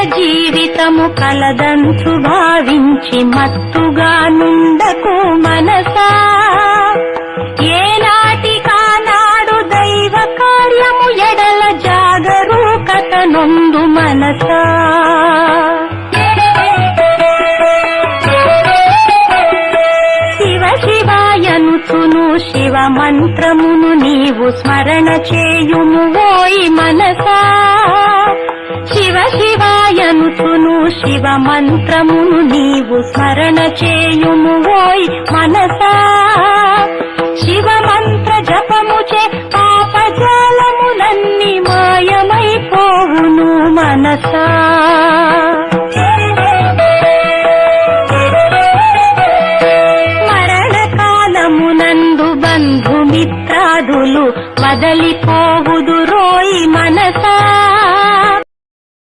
జీవితము కలదంచు భావించి మత్తుగా నుండకు మనసా. ఏనాటికానాడు దైవ కార్యము ఎడల జాగరూకత నొందు మనసా. శివ శివాయనుచును శివ మంత్రమును నీవు స్మరణ చేయుము ఓయి మనసా. శివ శివాయనుచును శివ మంత్రమును నీవు స్మరణ చేయుము ఓయి మనసా. శివ మంత్ర జపముచే పాపజాలములన్నీ మాయమైపోవును మనసా.